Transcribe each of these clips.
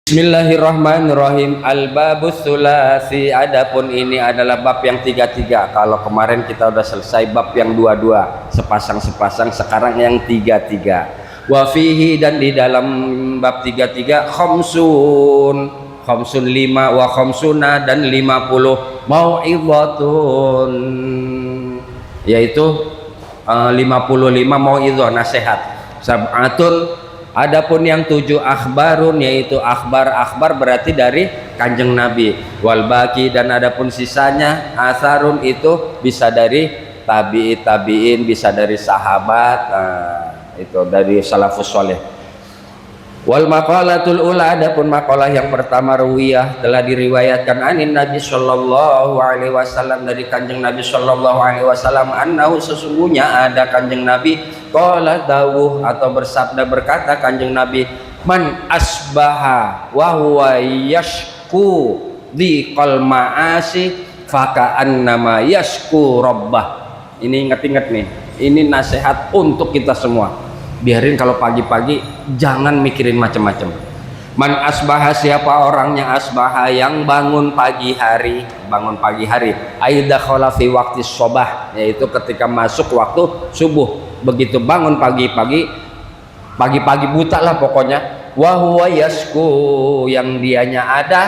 Bismillahirrahmanirrahim. Al-babus sulasi. Adapun ini adalah bab yang 33. Kalau kemarin kita udah selesai bab yang 22, sepasang-sepasang, sekarang yang 33. Wa fihi, dan di dalam bab 33 khamsun 5 wa khamsuna, dan 50 mau'izatun, yaitu 55 mau'izah, nasihat. Sab'atun, adapun yang 7 akhbarun, yaitu akhbar berarti dari kanjeng Nabi. Wal baqi, dan adapun sisanya asarun, itu bisa dari tabi'in, bisa dari sahabat, itu dari salafus soleh. Wal maqalatul ula, adapun maqalah yang pertama ruwiyah, telah diriwayatkan anin Nabi sallallahu alaihi wasallam, dari kanjeng Nabi sallallahu alaihi wasallam, annahu, sesungguhnya ada kanjeng Nabi, qala dawuh, atau bersabda, berkata kanjeng Nabi, man asbaha wa huwa yashku dhiqal ma'asi faka'annama yashku rabbah. Ini ingat-ingat nih, ini nasihat untuk kita semua. Biarin kalau pagi-pagi jangan mikirin macam-macam. Man asbaha, siapa orangnya asbaha, yang bangun pagi hari, aida khala fi waqti sobah, yaitu ketika masuk waktu subuh. Begitu bangun pagi-pagi buta lah pokoknya. Wa huwa yasku, yang dianya ada,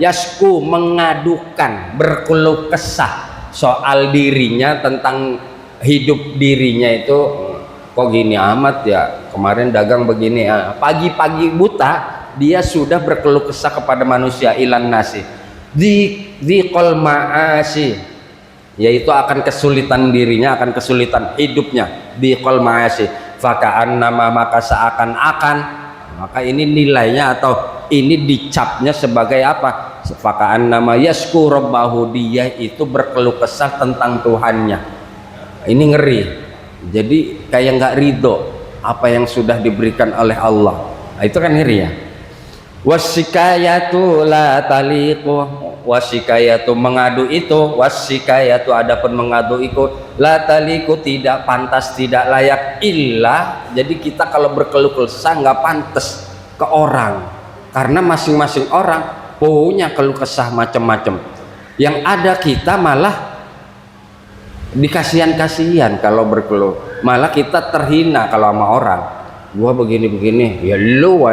yasku, mengadukan, berkeluh kesah soal dirinya, tentang hidup dirinya itu, kok gini amat ya, kemarin dagang begini ya. Pagi-pagi buta dia sudah berkeluh kesah kepada manusia, ilan nasi dhiqal ma'asi, yaitu akan kesulitan dirinya, akan kesulitan hidupnya, dhiqal ma'asi faka'annama, maka seakan-akan, maka ini nilainya atau ini dicapnya sebagai apa, faka'annama yasku rabbahu, dia itu berkeluh kesah tentang Tuhannya. Ini ngeri. Jadi kayak nggak ridho apa yang sudah diberikan oleh Allah. Nah, itu kan ngeri ya. Wasikayatu la taliqu, wasikayatu, mengadu itu, wasikayatu, adapun mengadu itu, la taliqu, tidak pantas, tidak layak, illa, jadi kita kalau berkeluh kesah nggak pantas ke orang, karena masing-masing orang punya keluh kesah macam-macam. Yang ada kita malah dikasihan-kasihan kalau berkeluh, malah kita terhina kalau sama orang. Gua begini-begini, ya lu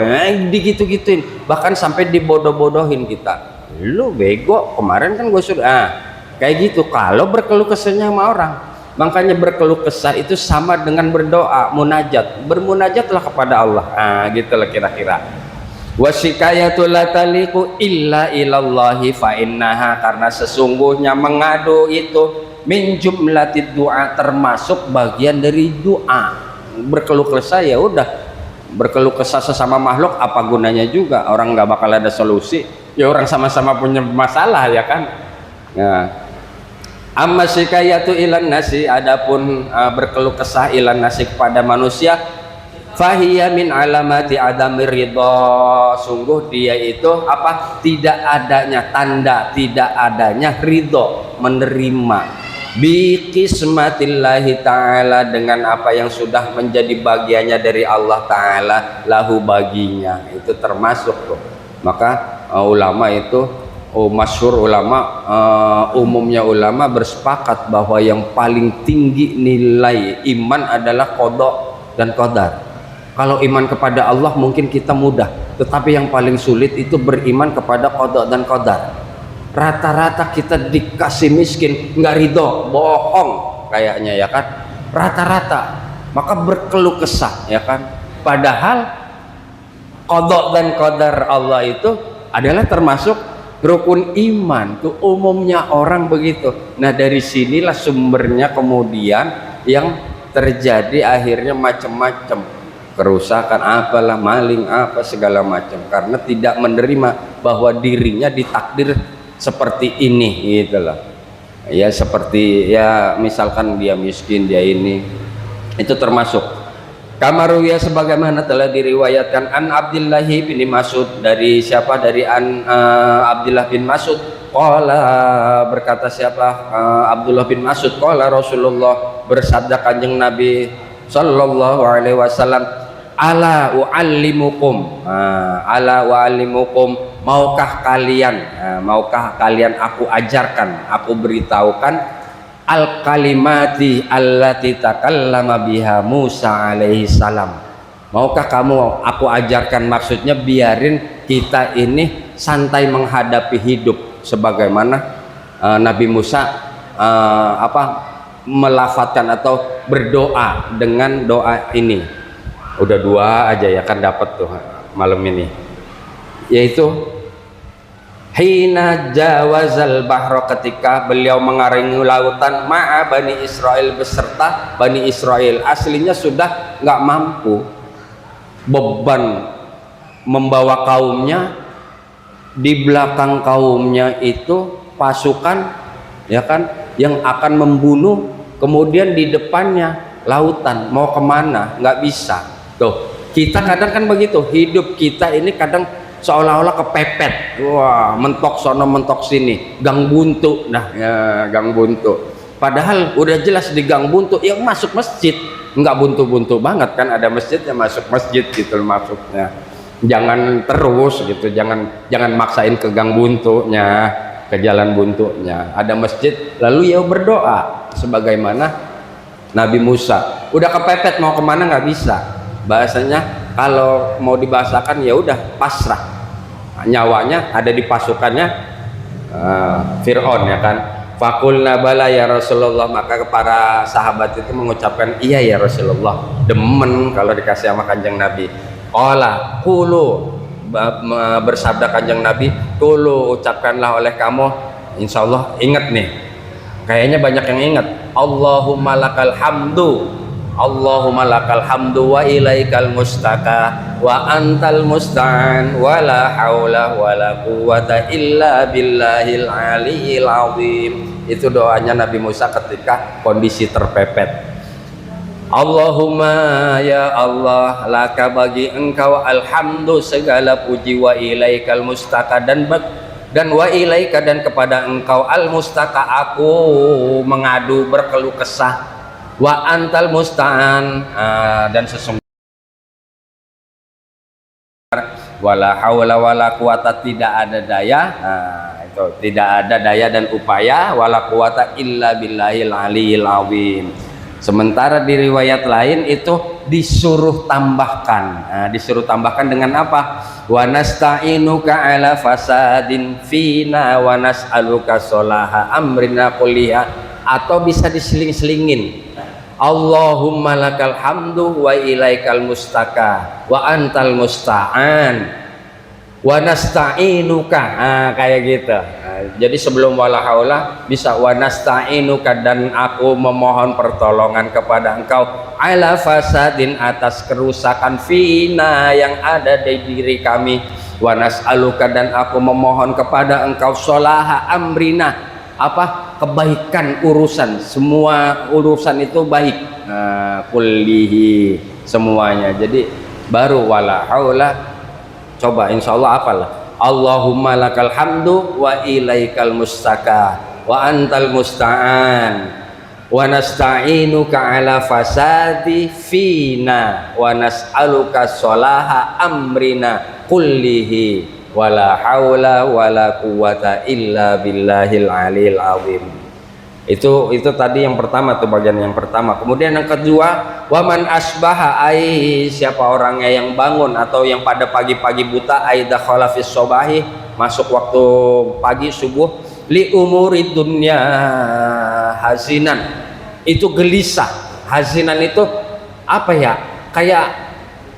digitu-gituin, bahkan sampai dibodoh-bodohin kita. Lu bego, kemarin kan gue sudah kayak gitu kalau berkeluh kesahnya sama orang. Makanya berkeluh kesah itu sama dengan berdoa, munajat, bermunajatlah kepada Allah. Gitulah kira-kira. Wasikayatu la taliqu illa ilallahi fa innaha, karena sesungguhnya mengadu itu min jumlatid doa, termasuk bagian dari doa. Berkeluh kesah ya udah, berkeluh kesah sesama makhluk apa gunanya juga, orang nggak bakal ada solusi ya, orang sama-sama punya masalah ya kan. Nah, amma sikayatu ilan nasi, adapun berkeluh kesah ilan nasi kepada manusia, fahiya min alamati adamir ridho, sungguh dia itu apa, tidak adanya tanda, tidak adanya ridho, menerima bi qismatillahi ta'ala, dengan apa yang sudah menjadi bagiannya dari Allah ta'ala, lahu, baginya, itu termasuk tuh. Maka ulama itu masyhur, ulama umumnya ulama bersepakat bahwa yang paling tinggi nilai iman adalah qada dan qadar. Kalau iman kepada Allah mungkin kita mudah, tetapi yang paling sulit itu beriman kepada qada dan qadar. Rata-rata kita dikasih miskin nggak ridho, bohong kayaknya ya kan, rata-rata. Maka berkeluh kesah ya kan, padahal qada dan qadar Allah itu adalah termasuk rukun iman tuh, umumnya orang begitu. Nah dari sinilah sumbernya kemudian yang terjadi akhirnya macam-macam kerusakan, apalah, maling, apa segala macam, karena tidak menerima bahwa dirinya ditakdir seperti ini gitu loh ya. Seperti ya misalkan dia miskin, dia ini, itu termasuk kamaruya, sebagaimana telah diriwayatkan an Abdullah bin Mas'ud, dari siapa, dari Abdullah bin Mas'ud, qala, berkata siapa, Abdullah bin Mas'ud, qala Rasulullah, bersabda kanjeng Nabi sallallahu alaihi wasallam, ala uallimukum, ala uallimukum, maukah kalian, maukah kalian aku ajarkan, aku beritahukan al kalimati allati takallama biha Musa alaihi salam. Maukah kamu aku ajarkan, maksudnya biarin kita ini santai menghadapi hidup sebagaimana Nabi Musa melafatkan atau berdoa dengan doa ini. Udah dua aja ya kan dapat tuh malam ini, yaitu hina jawazal bahro, ketika beliau mengarungi lautan ma'a Bani Israel, beserta Bani Israel. Aslinya sudah nggak mampu, beban membawa kaumnya, di belakang kaumnya itu pasukan ya kan yang akan membunuh, kemudian di depannya lautan, mau kemana nggak bisa. Tuh kita kadang kan begitu, hidup kita ini kadang seolah-olah kepepet, wah mentok sono mentok sini, gang buntu. Nah ya, gang buntu, padahal udah jelas di gang buntu ya masuk masjid, nggak buntu-buntu banget kan, ada masjidnya masuk masjid gitu maksudnya. Jangan terus gitu, jangan maksain ke gang buntunya, ke jalan buntunya. Ada masjid lalu ya berdoa sebagaimana Nabi Musa. Udah kepepet mau kemana nggak bisa, bahasanya kalau mau dibahasakan ya udah pasrah, nyawanya ada di pasukannya Fir'aun ya kan. Fakulna bala ya Rasulullah, maka para sahabat itu mengucapkan iya ya Rasulullah, demen kalau dikasih sama kanjeng Nabi. Qala qulu, bersabda kanjeng Nabi, qulu, ucapkanlah oleh kamu, insya Allah ingat nih, kayaknya banyak yang ingat, Allahumma lakal hamdu, Allahumma lakal hamdu wa ilaikal mustaka wa antal musta'an wa la haula wa la quwata illa billahil aliyil azim. Itu doanya Nabi Musa ketika kondisi terpepet. Allahumma ya Allah, laka bagi engkau alhamdu segala puji, wa ilaikal mustaka dan wa ilaika dan kepada engkau al mustaka aku mengadu berkeluh kesah, wa antal musta'an dan sesungguhnya wala haula wala quwata, tidak ada daya, itu tidak ada daya dan upaya, wala quwata illa billahil aliyil azim. Sementara di riwayat lain itu disuruh tambahkan, disuruh tambahkan dengan apa? Wa nasta'inuka ala fasadin fina wa nas'aluka solaha amrina kulliha, atau bisa diseling-selingin, Allahumma lakal hamdu wa ilaikal mustaka wa antal musta'an wa nasta'inuka, kayak gitu. Jadi sebelum wala haula bisa wa nasta'inuka, dan aku memohon pertolongan kepada engkau, ala fasadin, atas kerusakan fina yang ada di diri kami, wa nas'aluka, dan aku memohon kepada engkau solaha amrina, apa kebaikan urusan, semua urusan itu baik, kullihi, semuanya. Jadi baru wala haula. Coba insya Allah apalah, Allahumma lakal hamdu wa ilaikal mustaka wa antal musta'an wa nasta'inuka ala fasadi fina wa nas'aluka solaha amrina kullihi wala haula wala quwata illa billahil alil azim. Itu tadi yang pertama tuh, bagian yang pertama. Kemudian yang kedua, waman asbaha, ai siapa orangnya yang bangun atau yang pada pagi-pagi buta, aida khalafis sobahi, masuk waktu pagi subuh, li umuri dunya hazinan, itu gelisah. Hazinan itu apa ya, kayak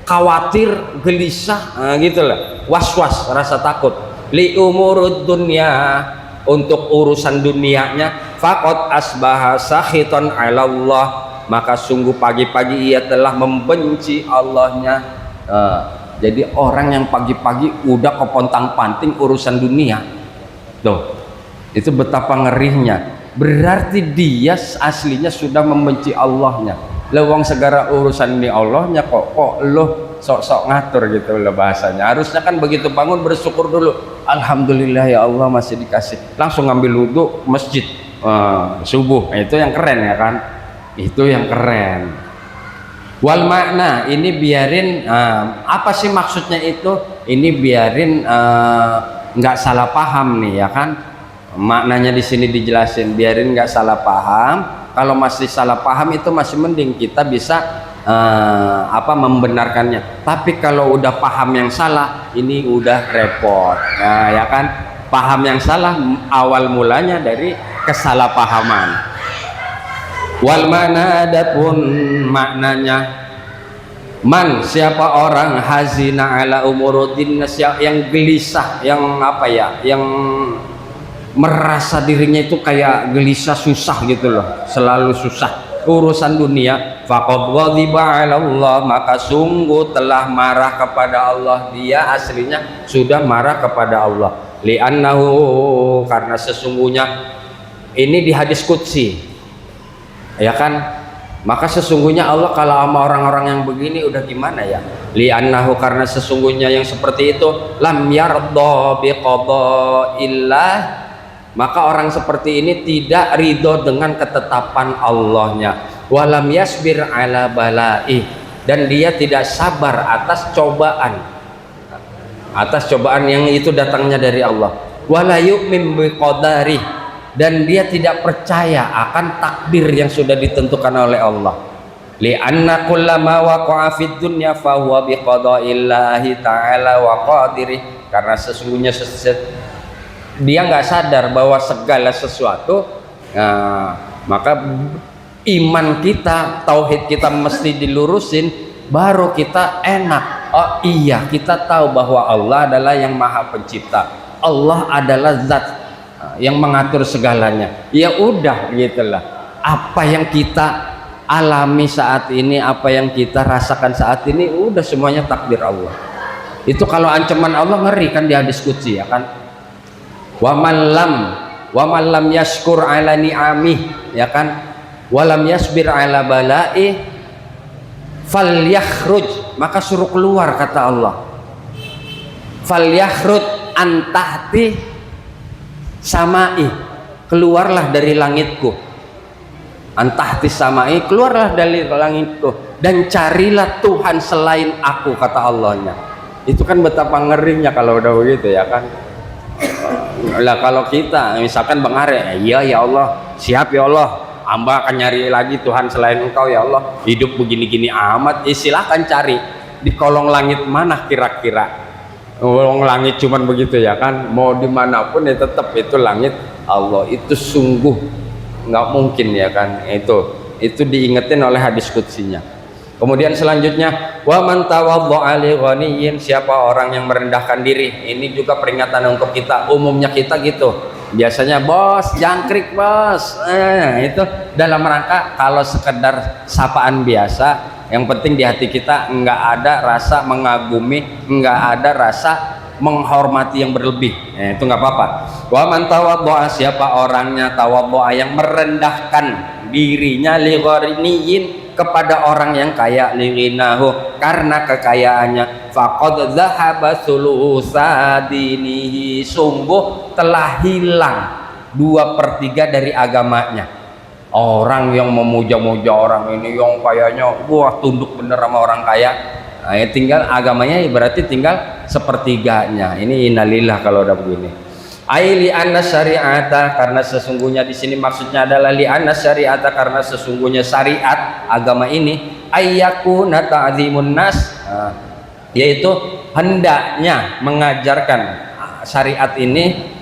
khawatir, gelisah, gitu lah, was-was, rasa takut. Li umurud dunya, untuk urusan dunianya, faqad asbaha sakhitan 'ala Allah, maka sungguh pagi-pagi ia telah membenci Allahnya. Jadi orang yang pagi-pagi udah kepontang-panting urusan dunia, tuh itu betapa ngerinya. Berarti dia aslinya sudah membenci Allahnya. Lewang segala urusan ini Allahnya, kok lo sok-sok ngatur gitu loh bahasanya. Harusnya kan begitu bangun bersyukur dulu, alhamdulillah ya Allah masih dikasih, langsung ngambil wudhu masjid subuh. Itu yang keren ya kan, itu yang keren. Wal makna ini biarin apa sih maksudnya itu? Ini biarin nggak salah paham nih ya kan? Maknanya di sini dijelasin, biarin nggak salah paham. Kalau masih salah paham itu masih mending kita bisa membenarkannya. Tapi kalau udah paham yang salah, ini udah repot. Nah, ya kan? Paham yang salah awal mulanya dari kesalahpahaman. Wal mana adapun maknanya, man siapa orang hazina ala umuruddin, yang gelisah, yang yang merasa dirinya itu kayak gelisah, susah gitu loh, selalu susah urusan dunia, faqad ghadiba 'ala Allah, maka sungguh telah marah kepada Allah. Dia aslinya sudah marah kepada Allah, li'annahu, karena sesungguhnya ini di hadis qudsi ya kan, maka sesungguhnya Allah kalau sama orang-orang yang begini udah gimana ya, li'annahu, karena sesungguhnya yang seperti itu lam yardha biqada'illah, maka orang seperti ini tidak ridho dengan ketetapan Allahnya, walam yasbir ala bala'i, dan dia tidak sabar atas cobaan yang itu datangnya dari Allah, wala yu'min biqadari, dan dia tidak percaya akan takdir yang sudah ditentukan oleh Allah, li'anna kullama waqa'a fid dunya fahuwa biqada'illahi ta'ala wa qadirih, karena sesungguhnya dia nggak sadar bahwa segala sesuatu, maka iman kita, tauhid kita mesti dilurusin, baru kita enak. Oh iya, kita tahu bahwa Allah adalah yang maha pencipta, Allah adalah zat yang mengatur segalanya. Ya udah gitulah, apa yang kita alami saat ini, apa yang kita rasakan saat ini, udah semuanya takdir Allah. Itu kalau ancaman Allah ngeri kan di hadis qudsi ya kan, wa man lam yashkur ala ni'amih ya kan, walam yasbir ala bala'i falyakhruj, maka suruh keluar, kata Allah, falyakhruj an tahti samai, keluarlah dari langitku, an tahti samai, keluarlah dari langitku, dan carilah Tuhan selain aku, kata Allahnya. Itu kan betapa ngerinya kalau udah begitu ya kan. Lah kalau kita misalkan Bang Are, iya ya Allah, siap ya Allah, hamba akan nyari lagi Tuhan selain Engkau ya Allah, hidup begini-gini amat, silahkan cari di kolong langit mana kira-kira. Kolong langit cuman begitu ya kan, mau dimanapun ya tetap itu langit Allah. Itu sungguh nggak mungkin ya kan, itu diingetin oleh hadis qudsinya. Kemudian selanjutnya, wa man tawadda'a li ghaniyyin, siapa orang yang merendahkan diri. Ini juga peringatan untuk kita, umumnya kita gitu. Biasanya bos, jangkrik bos. Itu dalam rangka kalau sekedar sapaan biasa, yang penting di hati kita nggak ada rasa mengagumi, nggak ada rasa menghormati yang berlebih. Itu nggak apa-apa. Wa man tawadda'a, siapa orangnya tawadda'a yang merendahkan dirinya li ghaniyyin, kepada orang yang kaya, lirinahu, karena kekayaannya, faqad dzahaba sulusa dinihi, sungguh telah hilang 2/3 dari agamanya. Orang yang memuja-muja orang ini yang kayanya wah tunduk bener sama orang kaya, ya tinggal agamanya berarti tinggal 1/3-nya. Ini innalillah kalau udah begini. Li anna syari'ata, karena sesungguhnya di sini maksudnya adalah li anna syari'ata, karena sesungguhnya syariat agama ini ayyakuna ta'zimun nas, yaitu hendaknya mengajarkan syariat ini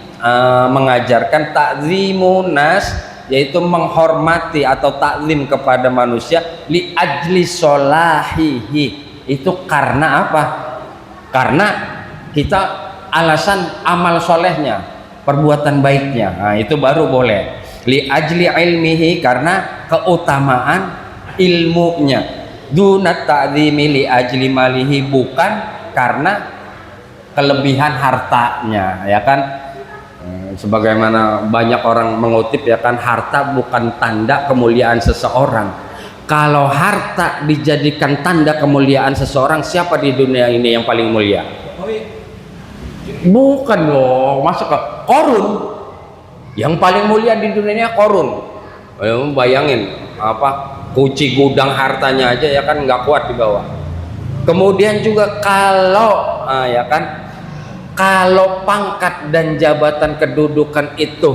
mengajarkan ta'zimun nas, yaitu menghormati atau takzim kepada manusia, li ajli solahihi, itu karena apa? Karena kita alasan amal solehnya, perbuatan baiknya, nah itu baru boleh. Li ajli ilmihi, karena keutamaan ilmunya. Dunat ta'zimi li ajli malihi, bukan karena kelebihan hartanya ya kan. Sebagaimana banyak orang mengutip ya kan, harta bukan tanda kemuliaan seseorang. Kalau harta dijadikan tanda kemuliaan seseorang, siapa di dunia ini yang paling mulia? Bukan dong, masuk ke Korun. Yang paling mulia di dunia Korun. Bayangin apa, kunci gudang hartanya aja ya kan nggak kuat dibawa. Kemudian juga kalau ya kan, kalau pangkat dan jabatan kedudukan itu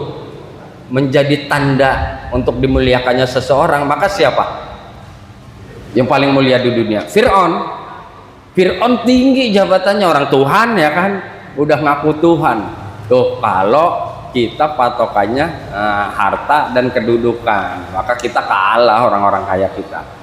menjadi tanda untuk dimuliakannya seseorang, maka siapa yang paling mulia di dunia? Fir'aun. Fir'aun tinggi jabatannya, orang Tuhan ya kan, udah ngaku Tuhan. Tuh, kalau kita patokannya harta dan kedudukan, maka kita kalah orang-orang kaya kita.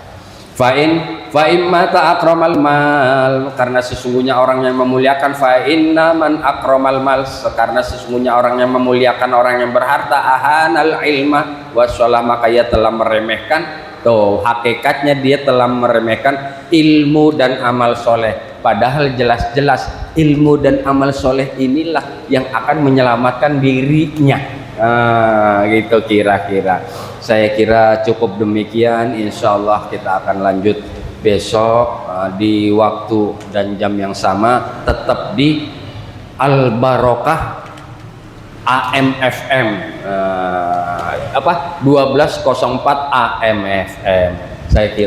Fa'in mata akramal mal, karena sesungguhnya orang yang memuliakan, fa'inna man akramal mal, karena sesungguhnya orang yang memuliakan orang yang berharta, ahanal ilma wassalah, maka ia telah meremehkan. Tuh, hakikatnya dia telah meremehkan ilmu dan amal soleh, padahal jelas-jelas ilmu dan amal soleh inilah yang akan menyelamatkan dirinya. Gitu kira-kira. Saya kira cukup demikian. Insya Allah kita akan lanjut besok di waktu dan jam yang sama, tetap di Al Barokah AM/FM 1204 AM/FM. Saya kira